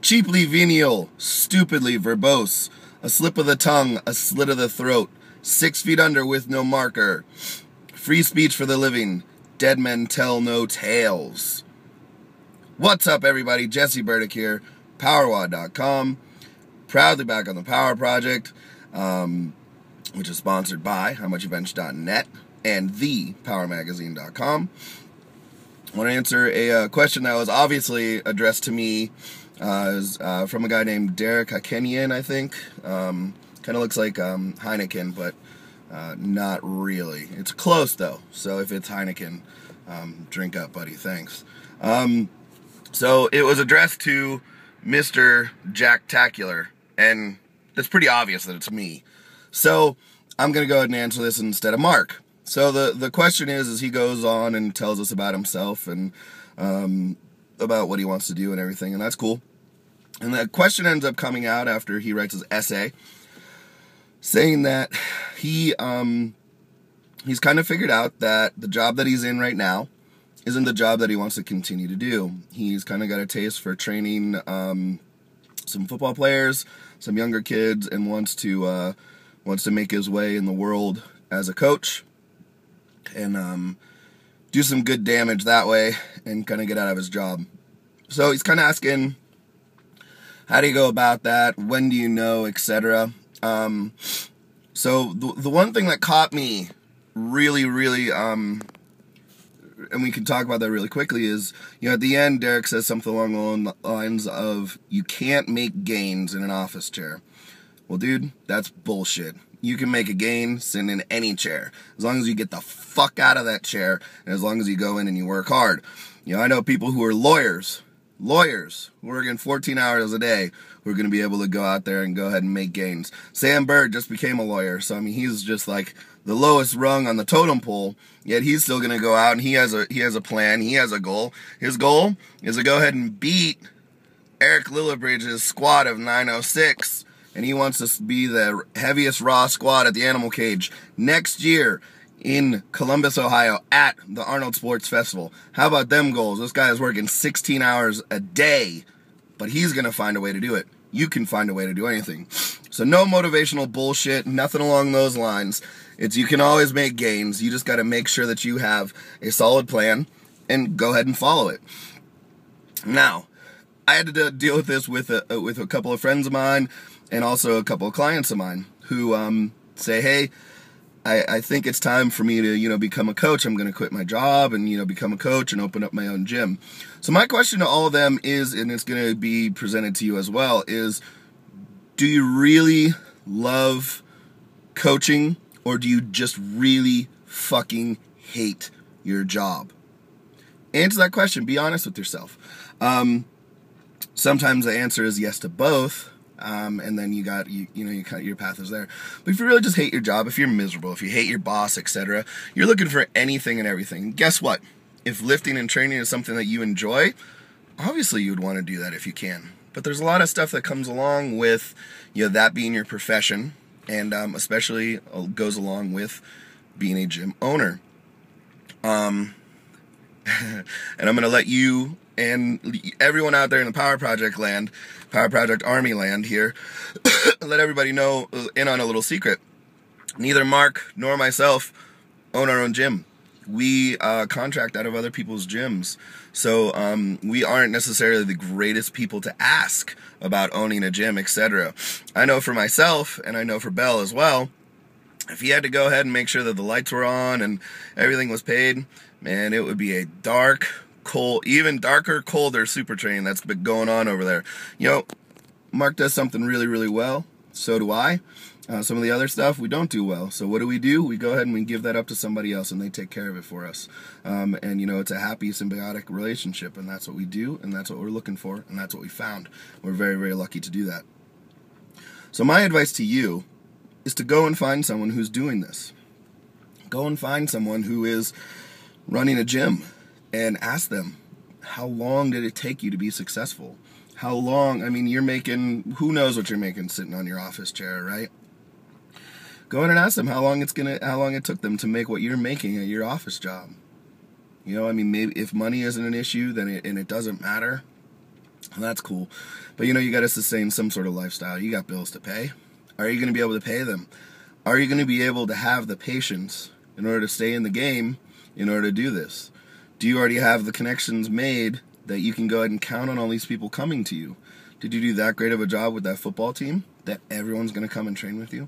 Cheaply venial, stupidly verbose, a slip of the tongue, a slit of the throat, 6 feet under with no marker. Free speech for the living, dead men tell no tales. What's up, everybody? Jesse Burdick here, PowerWad.com. Proudly back on the Power Project, which is sponsored by HowMuchEventure.net and ThePowerMagazine.com. I want to answer a question that was obviously addressed to me from a guy named Derek Hakenian, I think. Kind of looks like Heineken, but not really. It's close, though, so if it's Heineken, drink up, buddy, thanks. So it was addressed to Mr. Jacktacular, and it's pretty obvious that it's me. So I'm going to go ahead and answer this instead of Mark. So the question is he goes on and tells us about himself and about what he wants to do and everything, and that's cool. And the question ends up coming out after he writes his essay, saying that he's kind of figured out that the job that he's in right now isn't the job that he wants to continue to do. He's kind of got a taste for training some football players, some younger kids, and wants to make his way in the world as a coach and do some good damage that way and kind of get out of his job. So he's kind of asking, how do you go about that? When do you know, etc.? So the one thing that caught me really, and we can talk about that really quickly, is, at the end, Derek says something along the lines of, you can't make gains in an office chair. Well, dude, that's bullshit. You can make a gain sitting in any chair, as long as you get the fuck out of that chair, and as long as you go in and you work hard. I know people who are lawyers working 14 hours a day, who are going to be able to go out there and go ahead and make gains. Sam Bird just became a lawyer, so he's just like the lowest rung on the totem pole, yet he's still going to go out and he has a plan, he has a goal. His goal is to go ahead and beat Eric Lillibridge's squad of 906, and he wants to be the heaviest raw squad at the Animal Cage next year in Columbus, Ohio, at the Arnold Sports Festival. How about them goals? This guy is working 16 hours a day, but he's going to find a way to do it. You can find a way to do anything. So no motivational bullshit, nothing along those lines. You can always make gains. You just got to make sure that you have a solid plan and go ahead and follow it. Now, I had to deal with this with a couple of friends of mine and also a couple of clients of mine who say, hey, I think it's time for me to, become a coach. I'm going to quit my job and, become a coach and open up my own gym. So my question to all of them is, and it's going to be presented to you as well, is, do you really love coaching, or do you just really fucking hate your job? Answer that question. Be honest with yourself. Sometimes the answer is yes to both. And then your path is there. But if you really just hate your job, if you're miserable, if you hate your boss, etc., you're looking for anything and everything. And guess what? If lifting and training is something that you enjoy, obviously you'd want to do that if you can. But there's a lot of stuff that comes along with, that being your profession, and especially goes along with being a gym owner. And I'm going to let you and everyone out there in the Power Project land, Power Project Army land here, let everybody know in on a little secret. Neither Mark nor myself own our own gym. We contract out of other people's gyms. So we aren't necessarily the greatest people to ask about owning a gym, etc. I know for myself, and I know for Bell as well, if he had to go ahead and make sure that the lights were on and everything was paid, man, it would be a dark, cold, even darker, colder super training that's been going on over there. Mark does something really, really well. So do I. Some of the other stuff we don't do well. So what do? We go ahead and we give that up to somebody else, and they take care of it for us. And it's a happy, symbiotic relationship, and that's what we do, and that's what we're looking for, and that's what we found. We're very, very lucky to do that. So my advice to you is to go and find someone who's doing this. Go and find someone who is running a gym and ask them, how long did it take you to be successful? How long? You're making, who knows what you're making sitting on your office chair, right? Go in and ask them how long it took them to make what you're making at your office job. Maybe if money isn't an issue, then it doesn't matter. And that's cool. But you got to sustain some sort of lifestyle. You got bills to pay. Are you going to be able to pay them? Are you going to be able to have the patience in order to stay in the game in order to do this? Do you already have the connections made that you can go ahead and count on all these people coming to you? Did you do that great of a job with that football team that everyone's going to come and train with you?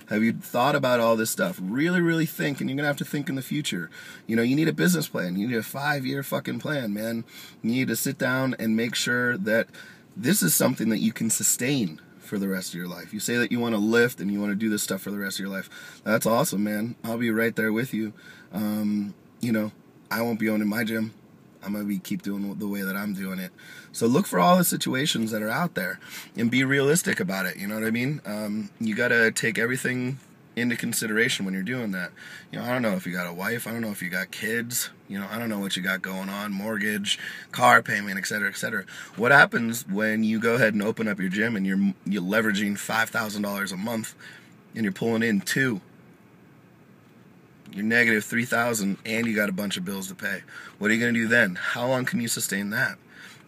Have you thought about all this stuff? Really, really think, and you're going to have to think in the future. You need a business plan. You need a 5-year fucking plan, man. You need to sit down and make sure that this is something that you can sustain for the rest of your life. You say that you want to lift and you want to do this stuff for the rest of your life. That's awesome, man. I'll be right there with you. I won't be owning my gym. I'm going to keep doing the way that I'm doing it. So look for all the situations that are out there and be realistic about it. You know what I mean? You got to take everything into consideration when you're doing that. I don't know if you got a wife. I don't know if you got kids. I don't know what you got going on, mortgage, car payment, etc., etc. What happens when you go ahead and open up your gym and you're leveraging $5,000 a month and you're pulling in $2,000? You're negative $3,000 and you got a bunch of bills to pay. What are you going to do then? How long can you sustain that?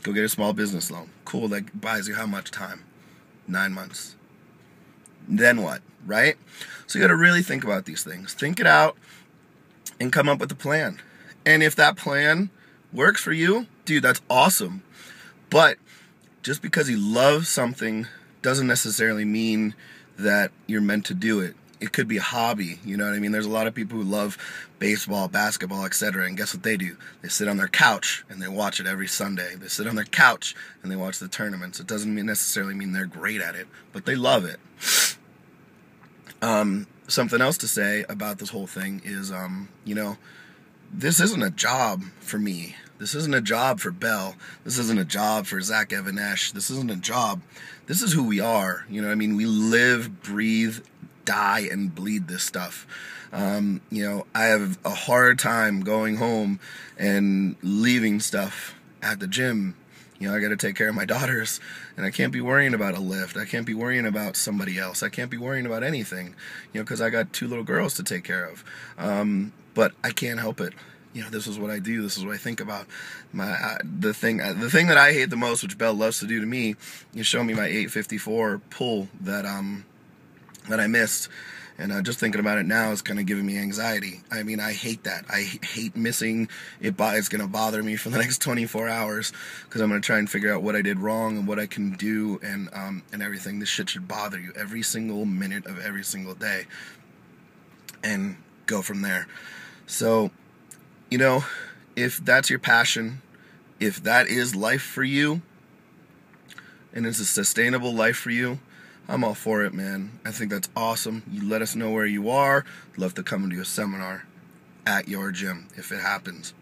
Go get a small business loan. Cool, that buys you how much time? 9 months. Then what, right? So you got to really think about these things. Think it out and come up with a plan. And if that plan works for you, dude, that's awesome. But just because you love something doesn't necessarily mean that you're meant to do it. It could be a hobby, you know what I mean? There's a lot of people who love baseball, basketball, etc. And guess what they do? They sit on their couch and they watch it every Sunday. They sit on their couch and they watch the tournaments. It doesn't necessarily mean they're great at it, but they love it. Something else to say about this whole thing is, this isn't a job for me. This isn't a job for Bell. This isn't a job for Zach Evanesh. This isn't a job. This is who we are. You know what I mean? We live, breathe, die, and bleed this stuff. I have a hard time going home and leaving stuff at the gym. I got to take care of my daughters, and I can't be worrying about a lift. I can't be worrying about somebody else. I can't be worrying about anything, because I got 2 little girls to take care of. But I can't help it. This is what I do. This is what I think about. The thing that I hate the most, which Belle loves to do to me, is show me my 854 pull that I missed. And just thinking about it now is kind of giving me anxiety. I mean, I hate that. I hate missing it. It's going to bother me for the next 24 hours because I'm going to try and figure out what I did wrong and what I can do and everything. This shit should bother you every single minute of every single day and go from there. So, if that's your passion, if that is life for you and it's a sustainable life for you, I'm all for it, man. I think that's awesome. You let us know where you are. I'd love to come and do a seminar at your gym if it happens.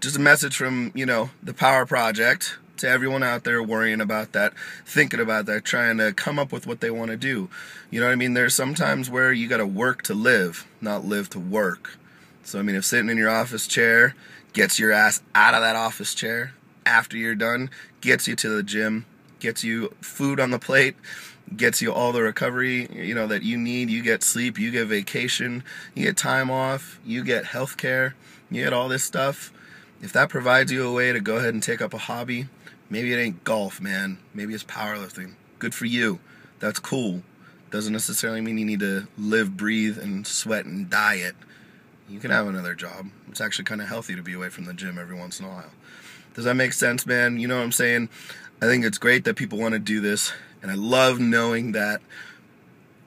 Just a message from, the Power Project to everyone out there worrying about that, thinking about that, trying to come up with what they want to do. You know what I mean? There's sometimes where you got to work to live, not live to work. So, if sitting in your office chair gets your ass out of that office chair after you're done, gets you to the gym, gets you food on the plate, gets you all the recovery, that you need. You get sleep, you get vacation, you get time off, you get health care, you get all this stuff. If that provides you a way to go ahead and take up a hobby, maybe it ain't golf, man. Maybe it's powerlifting. Good for you. That's cool. Doesn't necessarily mean you need to live, breathe, and sweat and diet. You can have another job. It's actually kind of healthy to be away from the gym every once in a while. Does that make sense, man? You know what I'm saying? I think it's great that people want to do this, and I love knowing that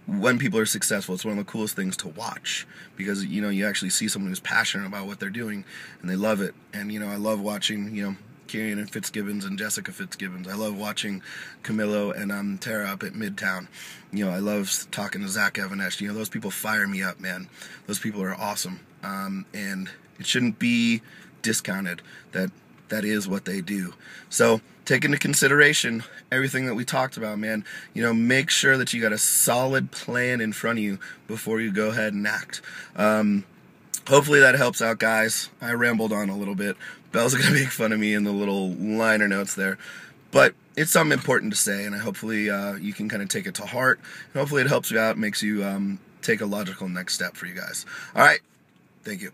when people are successful, it's one of the coolest things to watch because, you actually see someone who's passionate about what they're doing, and they love it. And, I love watching, Kieran and Fitzgibbons and Jessica Fitzgibbons. I love watching Camilo and Tara up at Midtown. I love talking to Zach Evanesh. Those people fire me up, man. Those people are awesome. And it shouldn't be discounted that is what they do. So take into consideration everything that we talked about, man. Make sure that you got a solid plan in front of you before you go ahead and act. Hopefully that helps out, guys. I rambled on a little bit. Belle's going to make fun of me in the little liner notes there. But it's something important to say, and hopefully you can kind of take it to heart. And hopefully it helps you out, makes you take a logical next step for you guys. All right. Thank you.